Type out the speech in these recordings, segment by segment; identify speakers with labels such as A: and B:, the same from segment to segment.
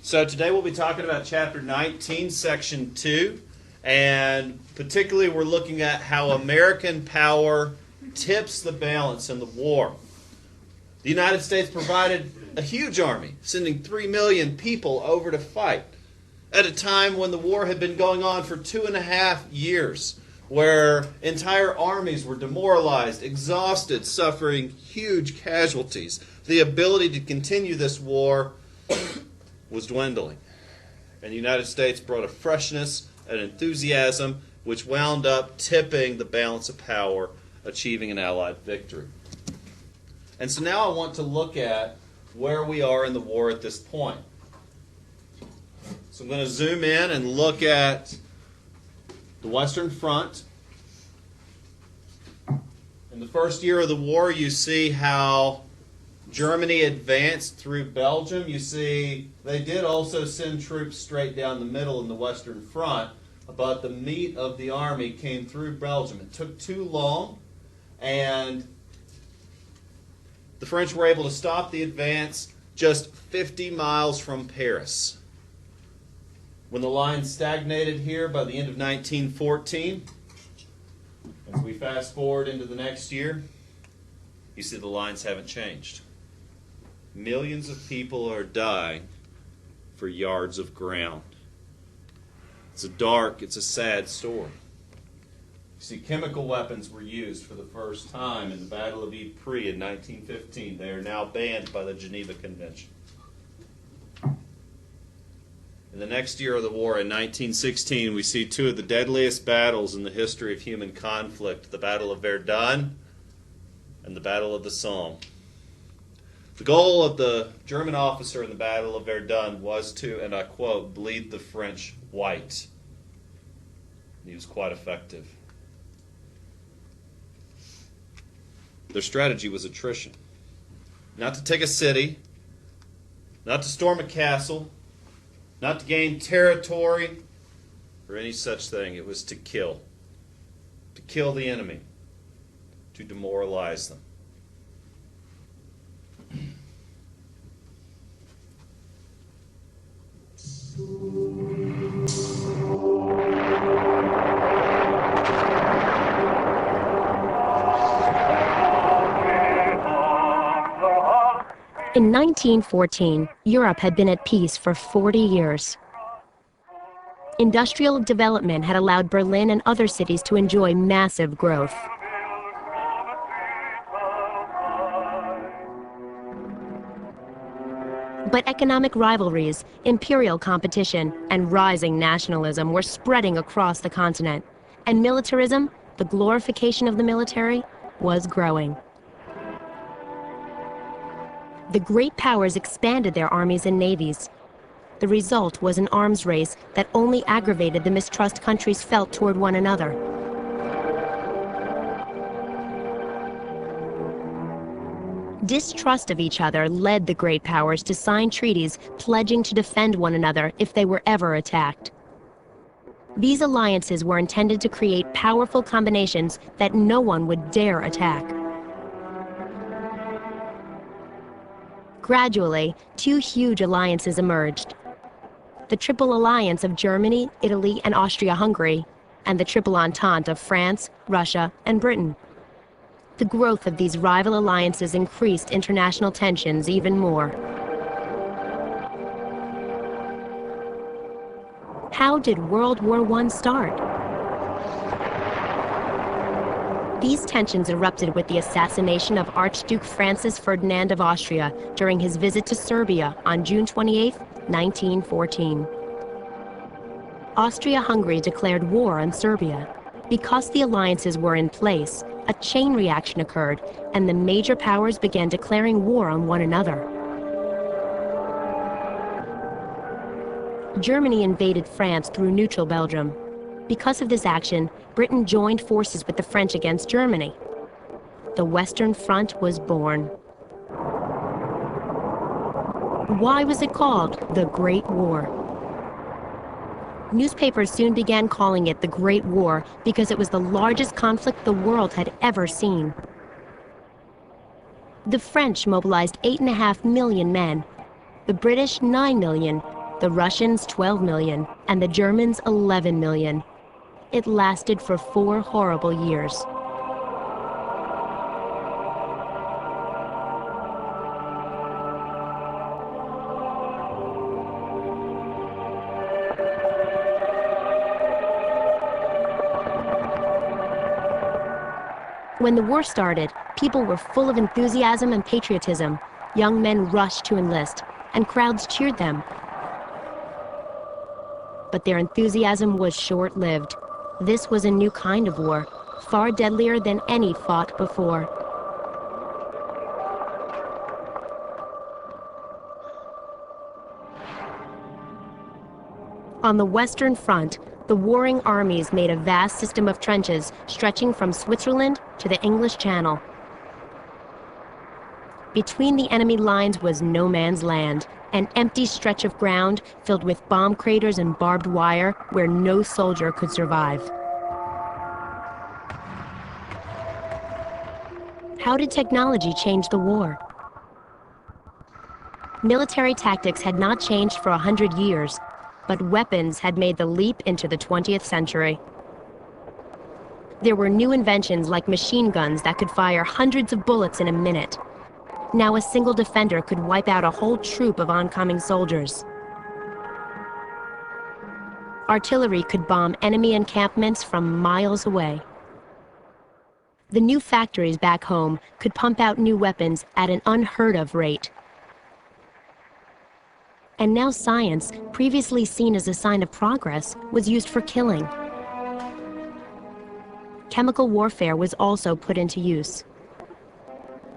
A: So today we'll be talking about Chapter 19, Section 2, and particularly we're looking at how American power tips the balance in the war. The United States provided a huge army, sending 3 million people over to fight at a time when the war had been going on for 2.5 years, where entire armies were demoralized, exhausted, suffering huge casualties. The ability to continue this war was dwindling. And the United States brought a freshness, an enthusiasm, which wound up tipping the balance of power, achieving an Allied victory. And so now I want to look at where we are in the war at this point. So I'm going to zoom in and look at the Western Front. In the first year of the war, you see how Germany advanced through Belgium. You see they did also send troops straight down the middle in the Western Front, but the meat of the army came through Belgium. It took too long, and the French were able to stop the advance just 50 miles from Paris. When the line stagnated here by the end of 1914, as we fast forward into the next year, you see the lines haven't changed. Millions of people are dying for yards of ground. It's a sad story. You see, chemical weapons were used for the first time in the Battle of Ypres in 1915. They are now banned by the Geneva Convention. In the next year of the war, in 1916, we see two of the deadliest battles in the history of human conflict, the Battle of Verdun and the Battle of the Somme. The goal of the German officer in the Battle of Verdun was to, and I quote, bleed the French white. He was quite effective. Their strategy was attrition. Not to take a city, not to storm a castle, not to gain territory, or any such thing. It was to kill the enemy, to demoralize them.
B: In 1914, Europe had been at peace for 40 years. Industrial development had allowed Berlin and other cities to enjoy massive growth. But economic rivalries, imperial competition, and rising nationalism were spreading across the continent, and militarism, the glorification of the military, was growing. The great powers expanded their armies and navies. The result was an arms race that only aggravated the mistrust countries felt toward one another. Distrust of each other led the great powers to sign treaties pledging to defend one another if they were ever attacked. These alliances were intended to create powerful combinations that no one would dare attack. Gradually, two huge alliances emerged. The Triple Alliance of Germany, Italy, and Austria-Hungary, and the Triple Entente of France, Russia, and Britain. The growth of these rival alliances increased international tensions even more. How did World War I start? These tensions erupted with the assassination of Archduke Francis Ferdinand of Austria during his visit to Serbia on June 28, 1914. Austria-Hungary declared war on Serbia. Because the alliances were in place, a chain reaction occurred, and the major powers began declaring war on one another. Germany invaded France through neutral Belgium. Because of this action, Britain joined forces with the French against Germany. The Western Front was born. Why was it called the Great War? Newspapers soon began calling it the Great War because it was the largest conflict the world had ever seen. The French mobilized 8.5 million men, the British 9 million, the Russians 12 million, and the Germans 11 million. It lasted for 4 horrible years. When the war started, people were full of enthusiasm and patriotism. Young men rushed to enlist, and crowds cheered them. But their enthusiasm was short-lived. This was a new kind of war, far deadlier than any fought before. On the Western Front, the warring armies made a vast system of trenches stretching from Switzerland to the English Channel. Between the enemy lines was no man's land, an empty stretch of ground filled with bomb craters and barbed wire where no soldier could survive. How did technology change the war? Military tactics had not changed for 100 years, but weapons had made the leap into the 20th century. There were new inventions like machine guns that could fire hundreds of bullets in a minute. Now a single defender could wipe out a whole troop of oncoming soldiers. Artillery could bomb enemy encampments from miles away. The new factories back home could pump out new weapons at an unheard of rate. And now science, previously seen as a sign of progress, was used for killing. Chemical warfare was also put into use.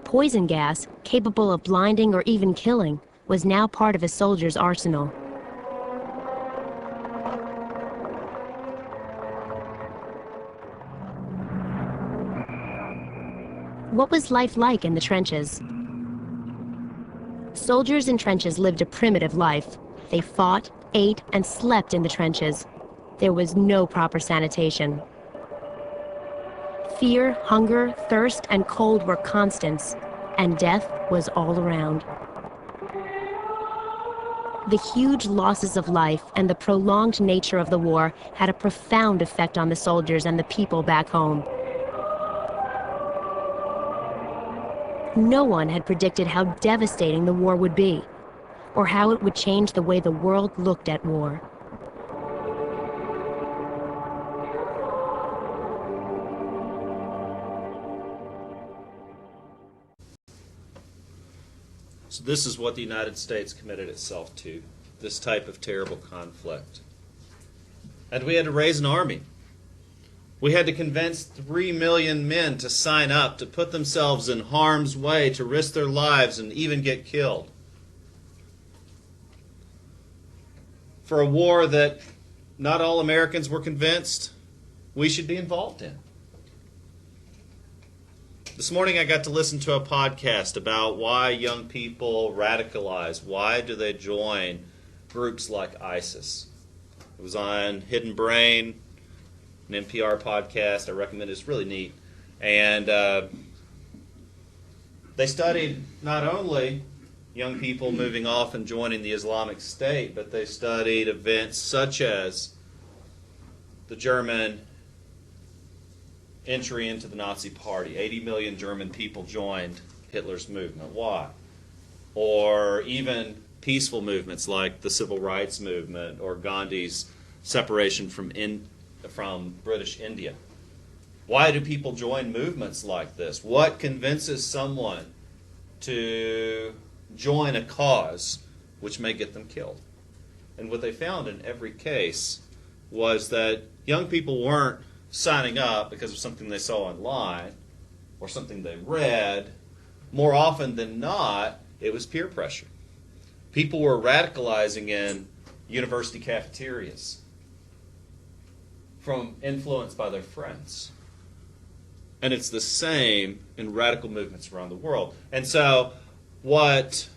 B: Poison gas, capable of blinding or even killing, was now part of a soldier's arsenal. What was life like in the trenches? Soldiers in trenches lived a primitive life. They fought, ate, and slept in the trenches. There was no proper sanitation. Fear, hunger, thirst, and cold were constants, and death was all around. The huge losses of life and the prolonged nature of the war had a profound effect on the soldiers and the people back home. No one had predicted how devastating the war would be, or how it would change the way the world looked at war.
A: So this is what the United States committed itself to, this type of terrible conflict. And we had to raise an army. We had to convince 3 million men to sign up, to put themselves in harm's way, to risk their lives and even get killed. For a war that not all Americans were convinced we should be involved in. This morning I got to listen to a podcast about why young people radicalize. Why do they join groups like ISIS? It was on Hidden Brain, an NPR podcast. I recommend it. It's really neat. And they studied not only young people moving off and joining the Islamic State, but they studied events such as the German entry into the Nazi Party. 80 million German people joined Hitler's movement. Why? Or even peaceful movements like the Civil Rights Movement or Gandhi's separation from British India. Why do people join movements like this? What convinces someone to join a cause which may get them killed? And what they found in every case was that young people weren't signing up because of something they saw online or something they read. More often than not, it was peer pressure. People were radicalizing in university cafeterias from influence by their friends. And it's the same in radical movements around the world. And so what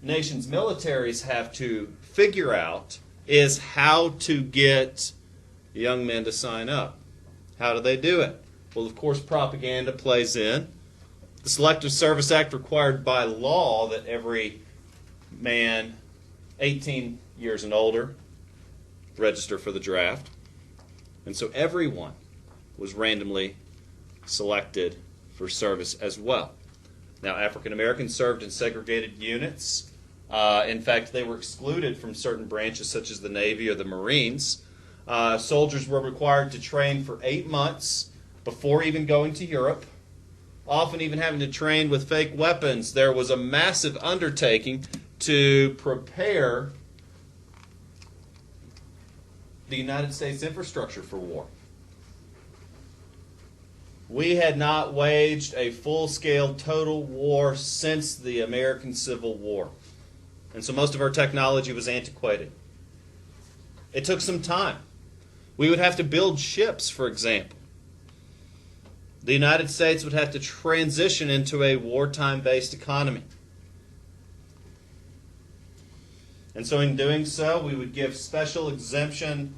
A: nations' militaries have to figure out is how to get young men to sign up. How do they do it? Well, of course, propaganda plays in. The Selective Service Act required by law that every man 18 years and older register for the draft. And so everyone was randomly selected for service as well. Now, African Americans served in segregated units. In fact, they were excluded from certain branches such as the Navy or the Marines. Soldiers were required to train for 8 months before even going to Europe, often even having to train with fake weapons. There was a massive undertaking to prepare the United States infrastructure for war. We had not waged a full-scale total war since the American Civil War. And so most of our technology was antiquated. It took some time. We would have to build ships, for example. The United States would have to transition into a wartime-based economy. And so in doing so, we would give special exemption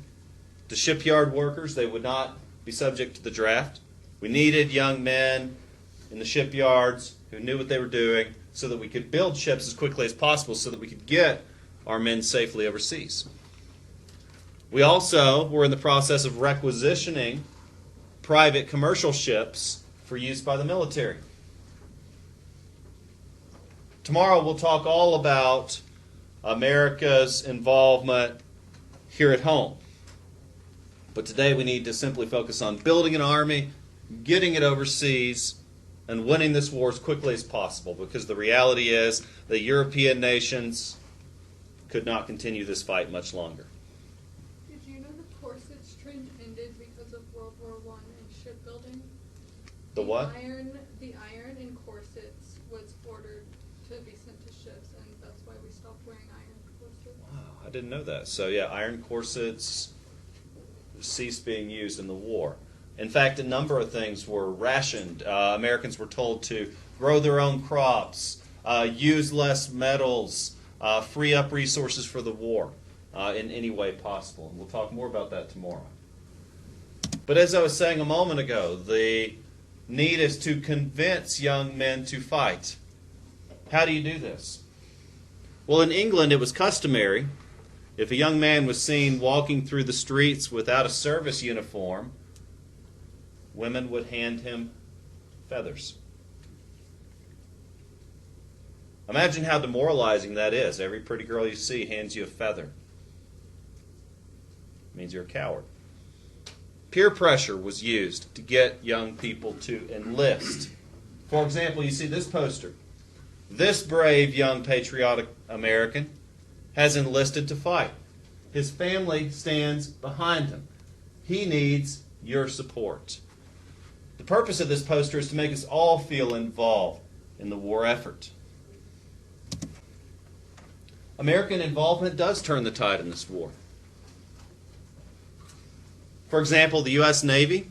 A: to shipyard workers. They would not be subject to the draft. We needed young men in the shipyards who knew what they were doing so that we could build ships as quickly as possible so that we could get our men safely overseas. We also were in the process of requisitioning private commercial ships for use by the military. Tomorrow we'll talk all about America's involvement here at home. But today we need to simply focus on building an army, getting it overseas, and winning this war as quickly as possible, because the reality is that European nations could not continue this fight much longer.
C: Did you know the corsets trend ended because of World War I and shipbuilding?
A: The what?
C: The iron in corsets was ordered to be sent to ships, and that's why we stopped wearing iron corsets.
A: Wow, I didn't know that. So yeah, iron corsets ceased being used in the war. In fact, a number of things were rationed. Americans were told to grow their own crops, use less metals, free up resources for the war in any way possible. And we'll talk more about that tomorrow. But as I was saying a moment ago, the need is to convince young men to fight. How do you do this? Well, in England, it was customary, if a young man was seen walking through the streets without a service uniform, women would hand him feathers. Imagine how demoralizing that is. Every pretty girl you see hands you a feather. It means you're a coward. Peer pressure was used to get young people to enlist. For example, you see this poster. This brave young patriotic American has enlisted to fight. His family stands behind him. He needs your support. The purpose of this poster is to make us all feel involved in the war effort. American involvement does turn the tide in this war. For example, the U.S. Navy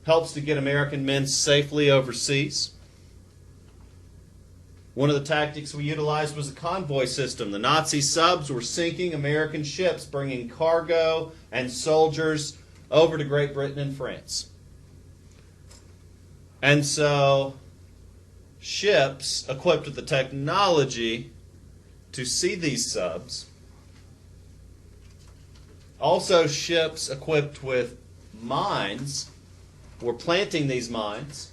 A: helps to get American men safely overseas. One of the tactics we utilized was a convoy system. The Nazi subs were sinking American ships, bringing cargo and soldiers over to Great Britain and France. And so ships equipped with the technology to see these subs, also ships equipped with mines, were planting these mines,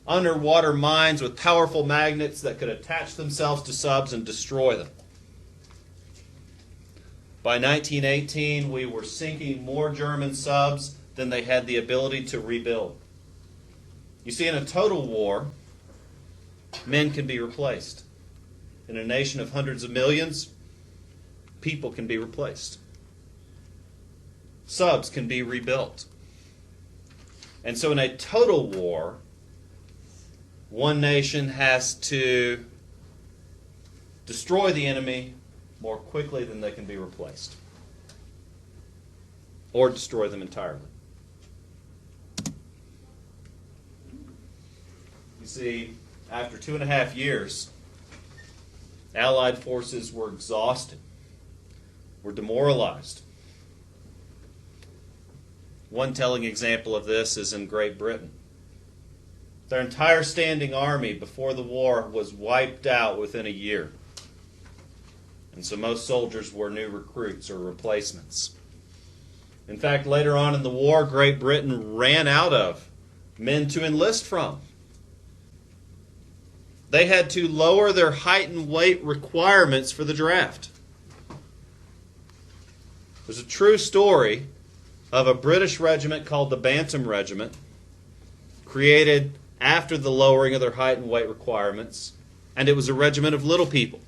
A: underwater mines with powerful magnets that could attach themselves to subs and destroy them. By 1918, we were sinking more German subs than they had the ability to rebuild. You see, in a total war, men can be replaced. In a nation of hundreds of millions, people can be replaced. Subs can be rebuilt. And so in a total war, one nation has to destroy the enemy more quickly than they can be replaced, or destroy them entirely. You see, after 2.5 years, Allied forces were exhausted, were demoralized. One telling example of this is in Great Britain. Their entire standing army before the war was wiped out within a year. And so most soldiers were new recruits or replacements. In fact, later on in the war, Great Britain ran out of men to enlist from. They had to lower their height and weight requirements for the draft. There's a true story of a British regiment called the Bantam Regiment, created after the lowering of their height and weight requirements, and it was a regiment of little people.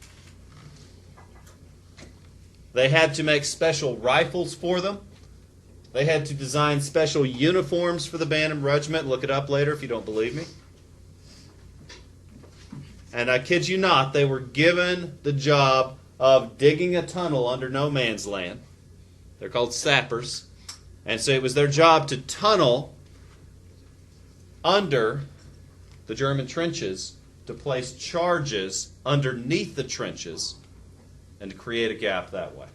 A: They had to make special rifles for them. They had to design special uniforms for the Bantam Regiment. Look it up later if you don't believe me. And I kid you not, they were given the job of digging a tunnel under no man's land. They're called sappers. And so it was their job to tunnel under the German trenches to place charges underneath the trenches and to create a gap that way.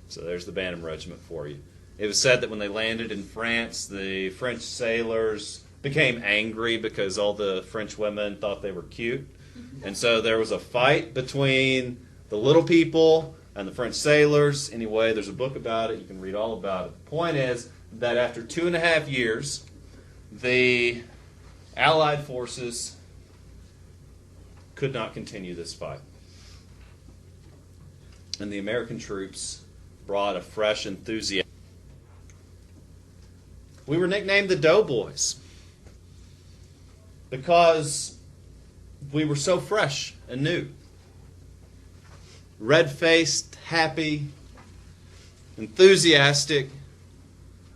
A: So there's the Bantam Regiment for you. It was said that when they landed in France, the French sailors became angry because all the French women thought they were cute. And so there was a fight between the little people and the French sailors. Anyway, there's a book about it. You can read all about it. The point is that after 2.5 years, the Allied forces could not continue this fight. And the American troops brought a fresh enthusiasm. We were nicknamed the Doughboys because we were so fresh and new. Red-faced, happy, enthusiastic,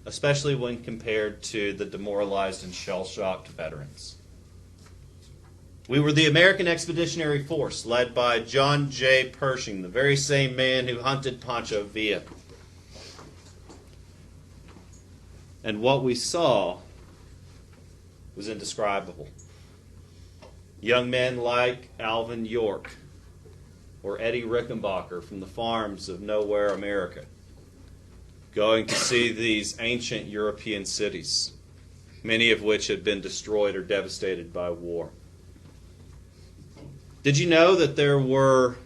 A: especially when compared to the demoralized and shell-shocked veterans. We were the American Expeditionary Force, led by John J. Pershing, the very same man who hunted Pancho Villa. And what we saw was indescribable. Young men like Alvin York or Eddie Rickenbacker from the farms of nowhere America, going to see these ancient European cities, many of which had been destroyed or devastated by war. Did you know that there were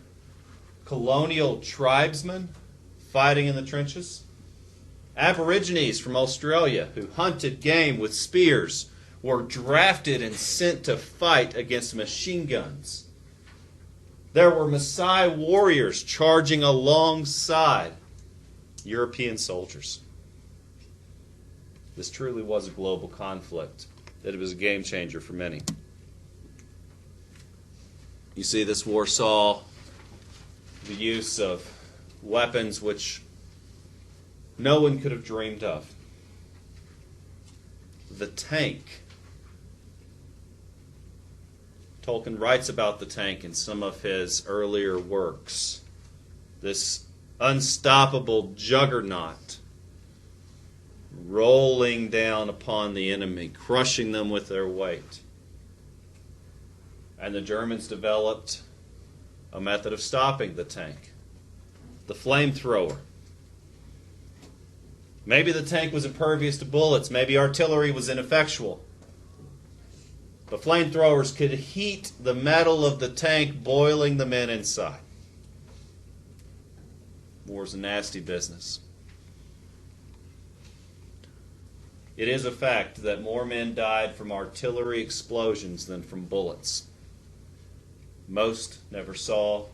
A: colonial tribesmen fighting in the trenches? Aborigines from Australia who hunted game with spears were drafted and sent to fight against machine guns. There were Maasai warriors charging alongside European soldiers. This truly was a global conflict. It was a game changer for many. You see, this war saw the use of weapons which no one could have dreamed of. The tank. Tolkien writes about the tank in some of his earlier works. This unstoppable juggernaut rolling down upon the enemy, crushing them with their weight. And the Germans developed a method of stopping the tank. The flamethrower. Maybe the tank was impervious to bullets. Maybe artillery was ineffectual. But flamethrowers could heat the metal of the tank, boiling the men inside. War's a nasty business. It is a fact that more men died from artillery explosions than from bullets. Most never saw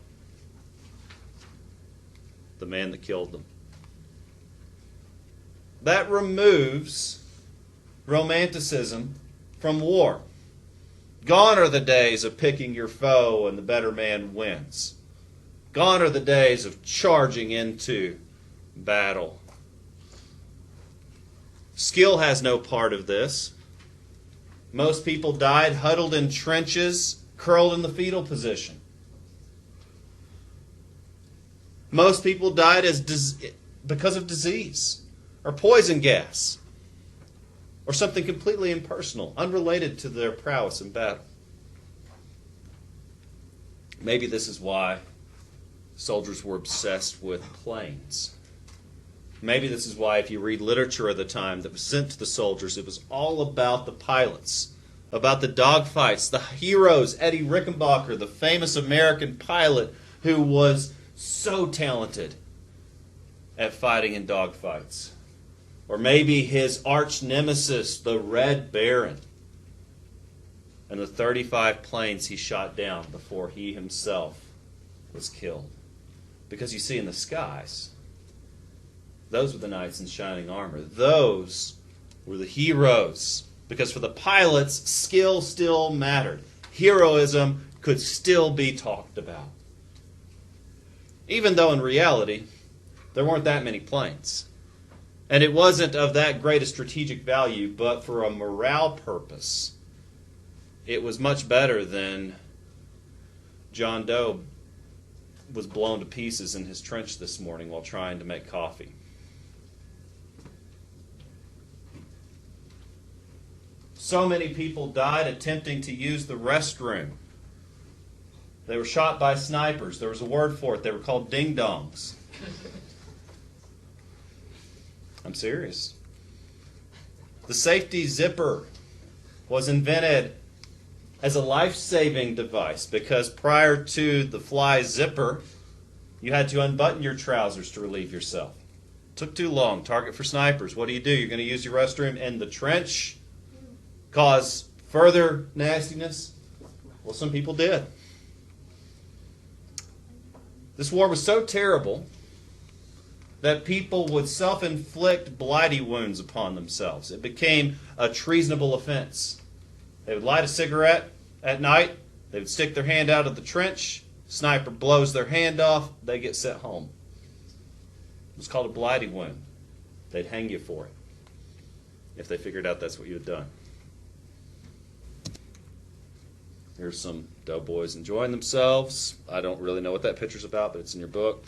A: the man that killed them. That removes romanticism from war. Gone are the days of picking your foe and the better man wins. Gone are the days of charging into battle. Skill has no part of this. Most people died huddled in trenches, curled in the fetal position. Most people died because of disease or poison gas or something completely impersonal, unrelated to their prowess in battle. Maybe this is why soldiers were obsessed with planes. Maybe this is why if you read literature of the time that was sent to the soldiers, it was all about the pilots, about the dogfights, the heroes. Eddie Rickenbacker, the famous American pilot who was so talented at fighting in dogfights. Or maybe his arch nemesis, the Red Baron, and the 35 planes he shot down before he himself was killed. Because you see, in the skies, those were the knights in shining armor. Those were the heroes. Because for the pilots, skill still mattered. Heroism could still be talked about. Even though in reality, there weren't that many planes. And it wasn't of that great a strategic value, but for a morale purpose, it was much better than John Doe was blown to pieces in his trench this morning while trying to make coffee. So many people died attempting to use the restroom. They were shot by snipers. There was a word for it. They were called ding-dongs. I'm serious. The safety zipper was invented as a life-saving device because prior to the fly zipper, you had to unbutton your trousers to relieve yourself. It took too long. Target for snipers. What do? You're going to use your restroom in the trench? Cause further nastiness? Well, some people did. This war was so terrible that people would self-inflict bloody wounds upon themselves. It became a treasonable offense. They would light a cigarette at night. They would stick their hand out of the trench. Sniper blows their hand off. They get sent home. It was called a bloody wound. They'd hang you for it if they figured out that's what you had done. Here's some doughboys enjoying themselves. I don't really know what that picture's about, but it's in your book.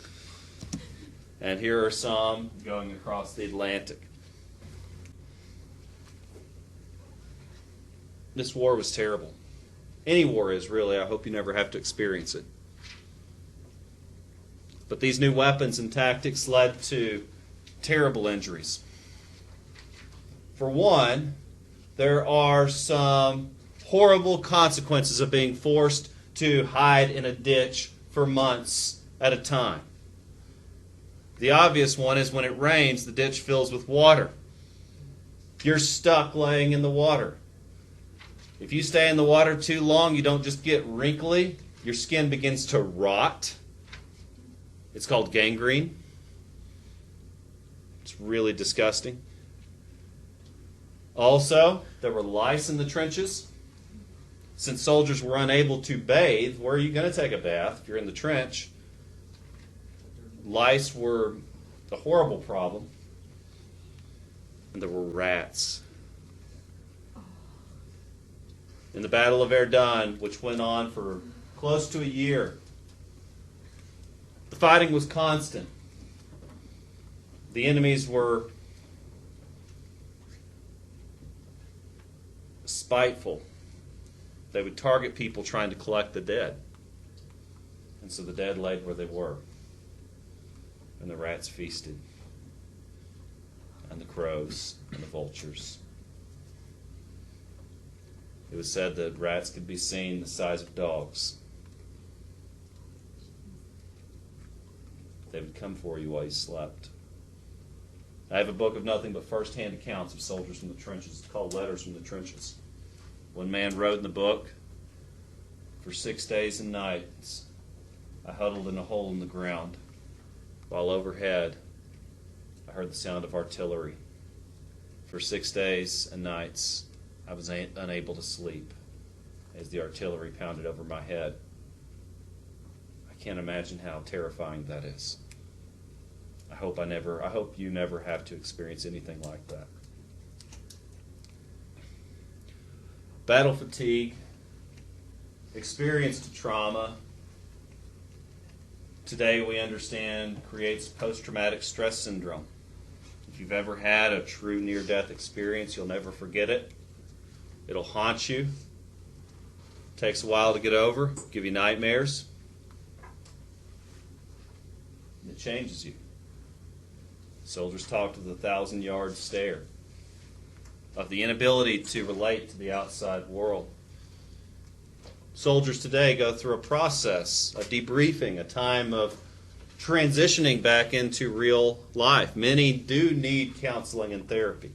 A: And here are some going across the Atlantic. This war was terrible. Any war is, really. I hope you never have to experience it. But these new weapons and tactics led to terrible injuries. For one, there are some horrible consequences of being forced to hide in a ditch for months at a time. The obvious one is when it rains, the ditch fills with water. You're stuck laying in the water. If you stay in the water too long, you don't just get wrinkly, your skin begins to rot. It's called gangrene. It's really disgusting. Also, there were lice in the trenches. Since soldiers were unable to bathe, where are you going to take a bath if you're in the trench? Lice were a horrible problem. And there were rats. In the Battle of Verdun, which went on for close to a year, the fighting was constant. The enemies were spiteful. They would target people trying to collect the dead. And so the dead laid where they were. And the rats feasted. And the crows and the vultures. It was said that rats could be seen the size of dogs. They would come for you while you slept. I have a book of nothing but first-hand accounts of soldiers from the trenches. It's called Letters from the Trenches. One man wrote in the book, "For 6 days and nights, I huddled in a hole in the ground, while overhead I heard the sound of artillery. For 6 days and nights, I was unable to sleep as the artillery pounded over my head." I can't imagine how terrifying that is. I hope you never have to experience anything like that. Battle fatigue, experienced trauma, today we understand creates post-traumatic stress syndrome. If you've ever had a true near-death experience, you'll never forget it. It'll haunt you. Takes a while to get over, give you nightmares. It changes you. Soldiers talked of the 1,000-yard stare, of the inability to relate to the outside world. Soldiers today go through a process, a debriefing, a time of transitioning back into real life. Many do need counseling and therapy.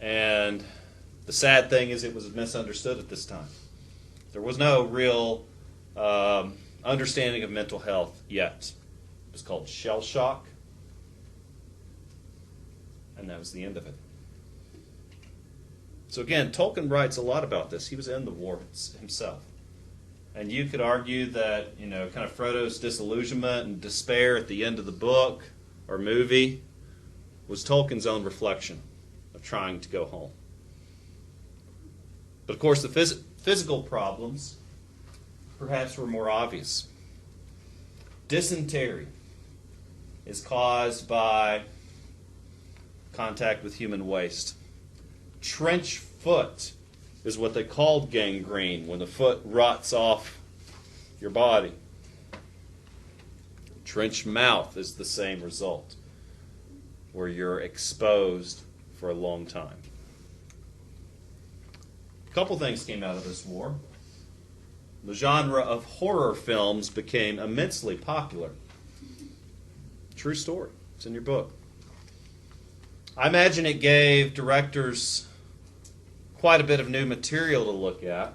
A: And the sad thing is it was misunderstood at this time. There was no real understanding of mental health yet. It was called shell shock, and that was the end of it. So again, Tolkien writes a lot about this. He was in the war himself. And you could argue that, kind of Frodo's disillusionment and despair at the end of the book or movie was Tolkien's own reflection of trying to go home. But of course, the physical problems perhaps were more obvious. Dysentery is caused by contact with human waste. Trench foot is what they called gangrene, when the foot rots off your body. Trench mouth is the same result, where you're exposed for a long time. A couple things came out of this war. The genre of horror films became immensely popular. True story. It's in your book. I imagine it gave directors quite a bit of new material to look at.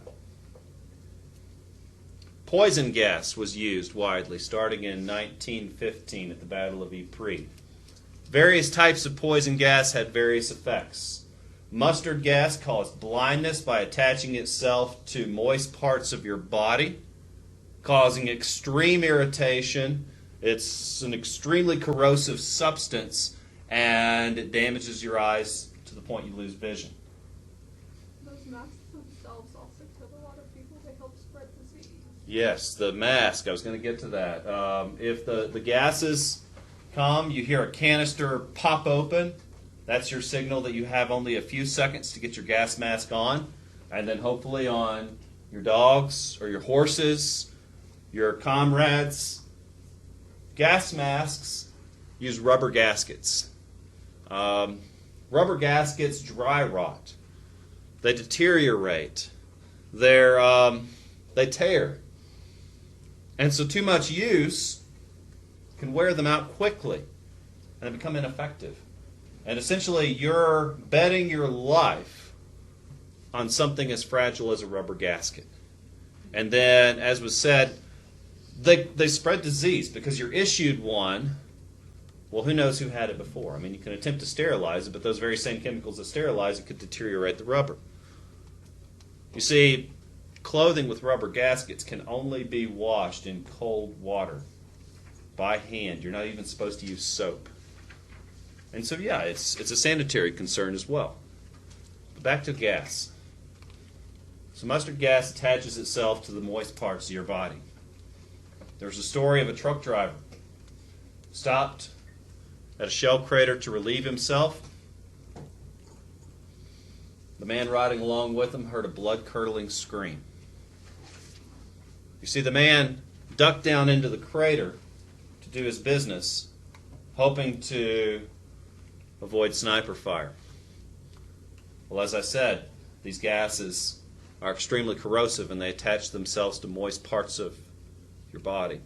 A: Poison gas was used widely, starting in 1915 at the Battle of Ypres. Various types of poison gas had various effects. Mustard gas caused blindness by attaching itself to moist parts of your body, causing extreme irritation. It's an extremely corrosive substance, and it damages your eyes to the point you lose vision.
C: Those masks themselves also kill a lot of people. They help spread disease.
A: Yes, the mask. I was going to get to that. If the gases come, you hear a canister pop open. That's your signal that you have only a few seconds to get your gas mask on. And then hopefully on your dogs or your horses, your comrades. Gas masks use rubber gaskets. Rubber gaskets dry rot. They deteriorate. They tear. And so too much use can wear them out quickly and they become ineffective. And essentially you're betting your life on something as fragile as a rubber gasket. And then, as was said, they spread disease because you're issued one. Well, who knows who had it before? I mean, you can attempt to sterilize it, but those very same chemicals that sterilize it could deteriorate the rubber. You see, clothing with rubber gaskets can only be washed in cold water by hand. You're not even supposed to use soap. And so, yeah, it's a sanitary concern as well. But back to gas. So mustard gas attaches itself to the moist parts of your body. There's a story of a truck driver stopped at a shell crater to relieve himself. The man riding along with him heard a blood-curdling scream. You see, the man ducked down into the crater to do his business, hoping to avoid sniper fire. Well, as I said, these gases are extremely corrosive and they attach themselves to moist parts of your body.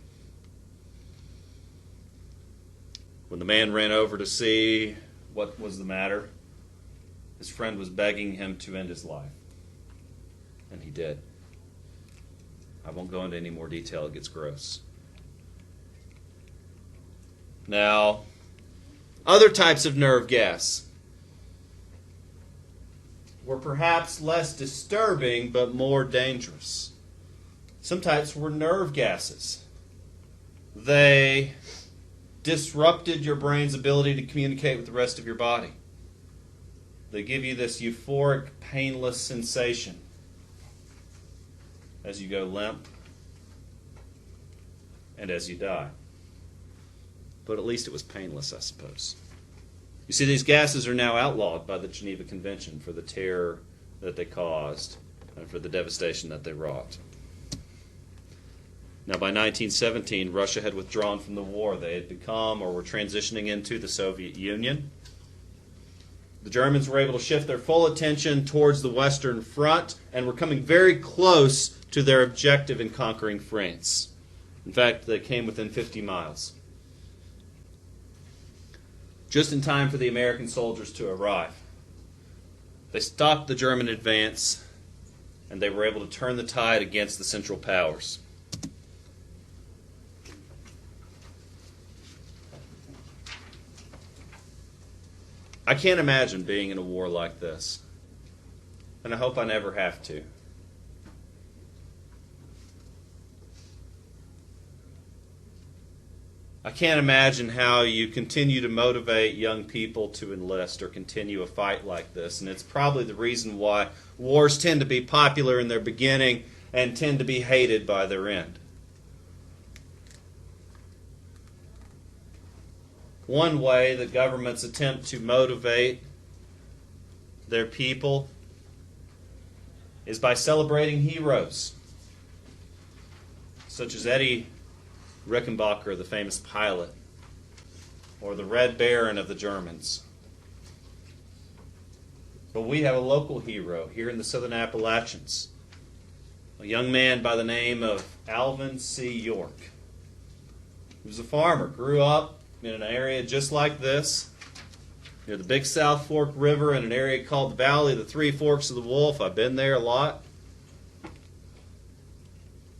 A: When the man ran over to see what was the matter, his friend was begging him to end his life. And he did. I won't go into any more detail, it gets gross. Now, other types of nerve gas were perhaps less disturbing but more dangerous. Some types were nerve gases. They disrupted your brain's ability to communicate with the rest of your body. They give you this euphoric, painless sensation as you go limp and as you die. But at least it was painless, I suppose. You see, these gases are now outlawed by the Geneva Convention for the terror that they caused and for the devastation that they wrought. Now, by 1917, Russia had withdrawn from the war. They had become or were transitioning into the Soviet Union. The Germans were able to shift their full attention towards the Western Front and were coming very close to their objective in conquering France. In fact, they came within 50 miles. Just in time for the American soldiers to arrive. They stopped the German advance, and they were able to turn the tide against the Central Powers. I can't imagine being in a war like this, and I hope I never have to. I can't imagine how you continue to motivate young people to enlist or continue a fight like this, and it's probably the reason why wars tend to be popular in their beginning and tend to be hated by their end. One way that governments attempt to motivate their people is by celebrating heroes, such as Eddie Rickenbacker, the famous pilot, or the Red Baron of the Germans. But we have a local hero here in the Southern Appalachians, a young man by the name of Alvin C. York. He was a farmer, grew up in an area just like this, near the Big South Fork River in an area called the Valley of the Three Forks of the Wolf. I've been there a lot.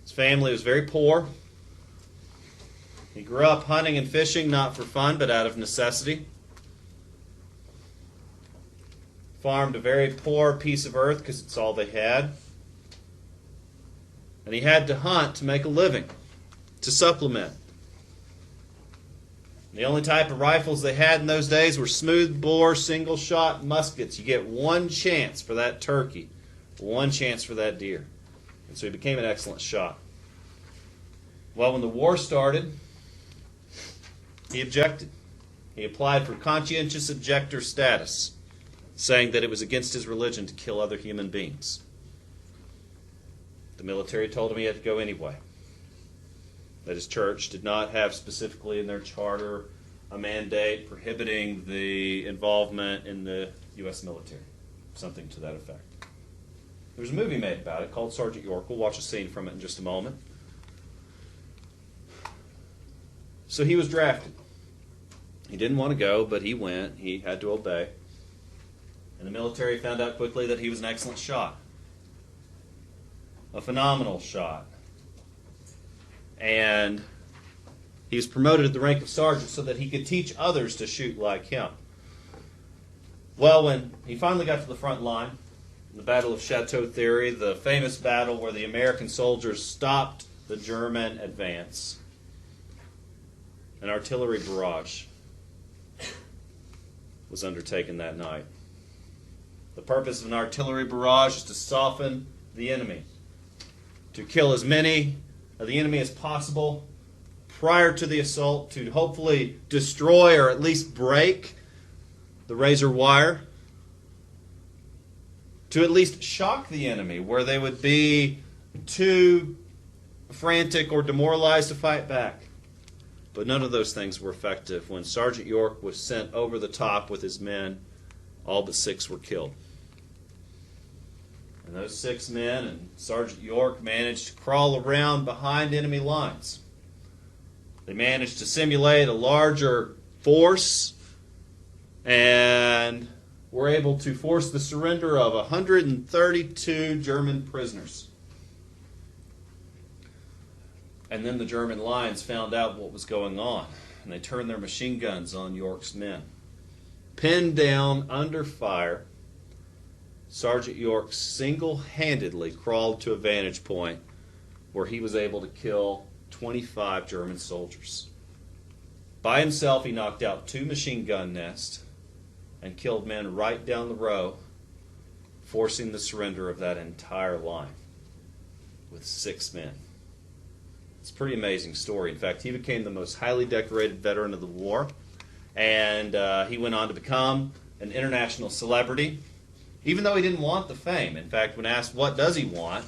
A: His family was very poor. He grew up hunting and fishing, not for fun, but out of necessity. Farmed a very poor piece of earth because it's all they had. And he had to hunt to make a living, to supplement. The only type of rifles they had in those days were smooth-bore, single-shot muskets. You get one chance for that turkey, one chance for that deer. And so he became an excellent shot. Well, when the war started, he objected. He applied for conscientious objector status, saying that it was against his religion to kill other human beings. The military told him he had to go anyway. That his church did not have specifically in their charter a mandate prohibiting the involvement in the U.S. military. Something to that effect. There was a movie made about it called Sergeant York. We'll watch a scene from it in just a moment. So he was drafted. He didn't want to go, but he went. He had to obey. And the military found out quickly that he was an excellent shot. A phenomenal shot. And he was promoted to the rank of sergeant so that he could teach others to shoot like him. Well, when he finally got to the front line, the Battle of Chateau Thierry, the famous battle where the American soldiers stopped the German advance, an artillery barrage was undertaken that night. The purpose of an artillery barrage is to soften the enemy, to kill as many of the enemy as possible prior to the assault, to hopefully destroy or at least break the razor wire, to at least shock the enemy where they would be too frantic or demoralized to fight back. But none of those things were effective. When Sergeant York was sent over the top with his men, all but 6 were killed. And those 6 men and Sergeant York managed to crawl around behind enemy lines. They managed to simulate a larger force and were able to force the surrender of 132 German prisoners. And then the German lines found out what was going on, and they turned their machine guns on York's men. Pinned down under fire, Sergeant York single-handedly crawled to a vantage point where he was able to kill 25 German soldiers. By himself, he knocked out 2 machine gun nests and killed men right down the row, forcing the surrender of that entire line with 6 men. It's a pretty amazing story. In fact, he became the most highly decorated veteran of the war, and he went on to become an international celebrity, even though he didn't want the fame. In fact, when asked what does he want,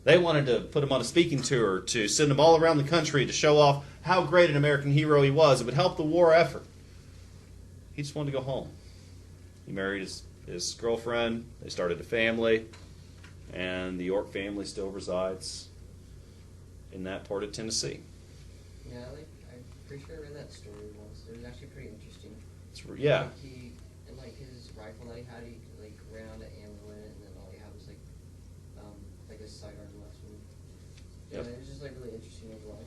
A: They wanted to put him on a speaking tour to send him all around the country to show off how great an American hero he was. It would help the war effort. He just wanted to go home. He married his girlfriend. They started a family. And the York family still resides in that part of Tennessee.
D: Yeah, I'm pretty sure I read that story once. It was actually pretty interesting.
A: Yeah.
D: Like his rifle that he had, he ran out of ammo in it, and then all he had was like a sidearm left. Yeah,
A: Yep.
D: it was just really interesting as well.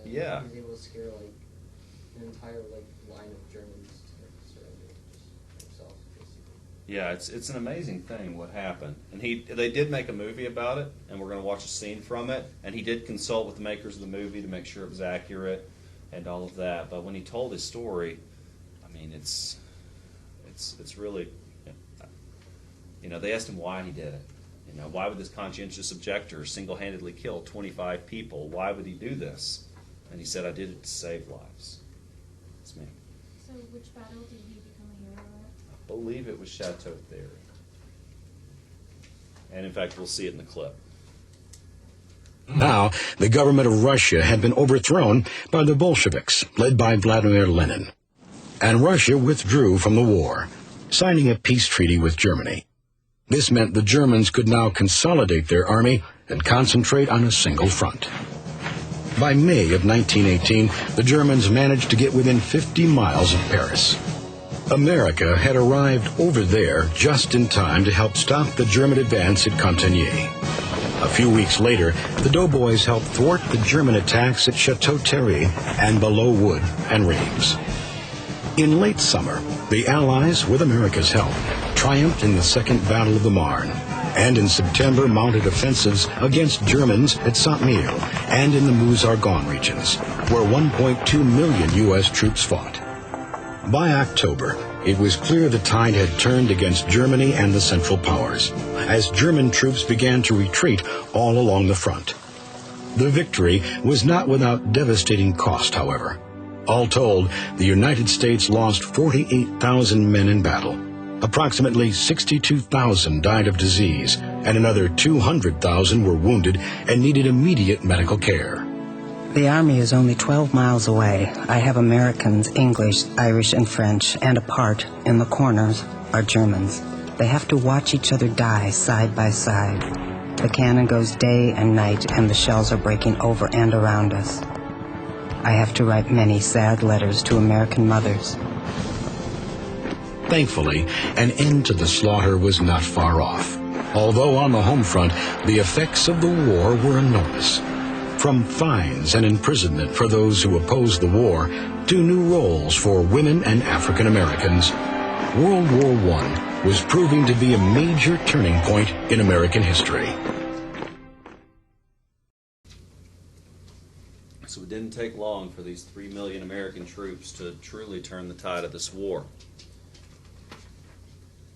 A: Yeah.
D: He was able to scare an entire line of Germans to surrender just himself, basically.
A: Yeah, it's an amazing thing what happened. And they did make a movie about it, and we're going to watch a scene from it. And he did consult with the makers of the movie to make sure it was accurate and all of that. But when he told his story, I mean, it's really, they asked him why he did it. Why would this conscientious objector single-handedly kill 25 people? Why would he do this? And he said, I did it to save lives. That's me.
E: So which battle did he become a hero at?
A: I believe it was Chateau Thierry. And in fact, we'll see it in the clip.
F: Now, the government of Russia had been overthrown by the Bolsheviks, led by Vladimir Lenin. And Russia withdrew from the war, signing a peace treaty with Germany. This meant the Germans could now consolidate their army and concentrate on a single front. By May of 1918, the Germans managed to get within 50 miles of Paris. America had arrived over there just in time to help stop the German advance at Cantigny. A few weeks later, the doughboys helped thwart the German attacks at Chateau Thierry and below Wood and Reims. In late summer, the Allies, with America's help, triumphed in the Second Battle of the Marne, and in September mounted offensives against Germans at Saint-Mihiel and in the Meuse-Argonne regions, where 1.2 million U.S. troops fought. By October, it was clear the tide had turned against Germany and the Central Powers, as German troops began to retreat all along the front. The victory was not without devastating cost, however. All told, the United States lost 48,000 men in battle. Approximately 62,000 died of disease, and another 200,000 were wounded and needed immediate medical care.
G: The Army is only 12 miles away. I have Americans, English, Irish, and French, and apart, in the corners, are Germans. They have to watch each other die side by side. The cannon goes day and night, and the shells are breaking over and around us. I have to write many sad letters to American mothers.
F: Thankfully, an end to the slaughter was not far off. Although on the home front, the effects of the war were enormous. From fines and imprisonment for those who opposed the war to new roles for women and African Americans, World War I was proving to be a major turning point in American history.
A: So it didn't take long for these 3 million American troops to truly turn the tide of this war.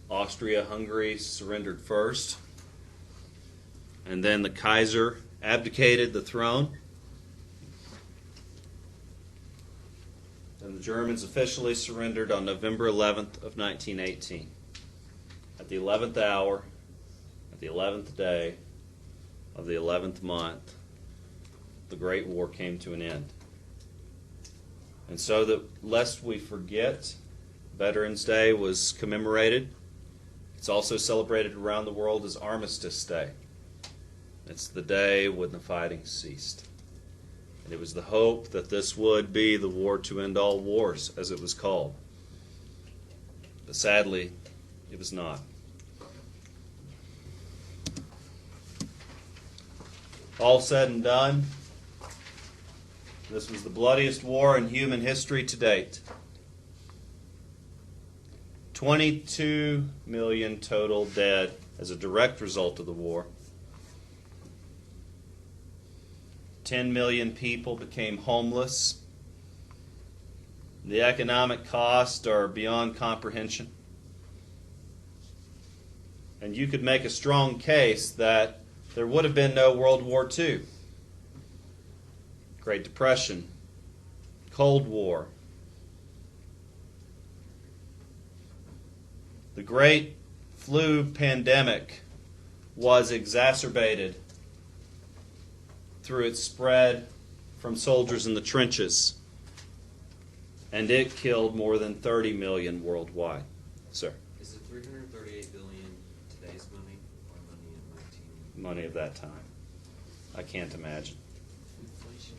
A: Austria-Hungary surrendered first, and then the Kaiser abdicated the throne. And the Germans officially surrendered on November 11th of 1918. At the 11th hour, at the 11th day of the 11th month, the Great War came to an end. And so that lest we forget, Veterans Day was commemorated. It's also celebrated around the world as Armistice Day. It's the day when the fighting ceased. And it was the hope that this would be the war to end all wars, as it was called. But sadly, it was not. All said and done, this was the bloodiest war in human history to date. 22 million total dead as a direct result of the war. 10 million people became homeless. The economic costs are beyond comprehension. And you could make a strong case that there would have been no World War II. Great Depression, Cold War. The great flu pandemic was exacerbated through its spread from soldiers in the trenches. And it killed more than 30 million worldwide. Sir?
H: Is it 338 billion today's money or money in 19?
A: Money of that time. I can't imagine.
H: Inflation.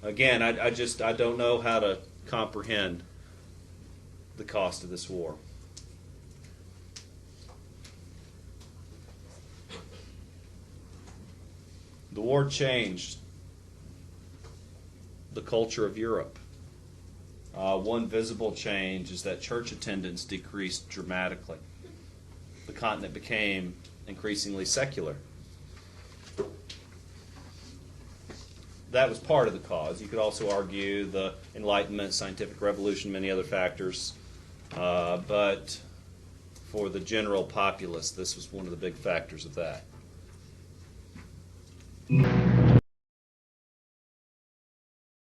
A: Again, I don't know how to comprehend the cost of this war. The war changed the culture of Europe. One visible change is that church attendance decreased dramatically. The continent became increasingly secular. That was part of the cause. You could also argue the Enlightenment, scientific revolution, many other factors. But for the general populace, this was one of the big factors of that.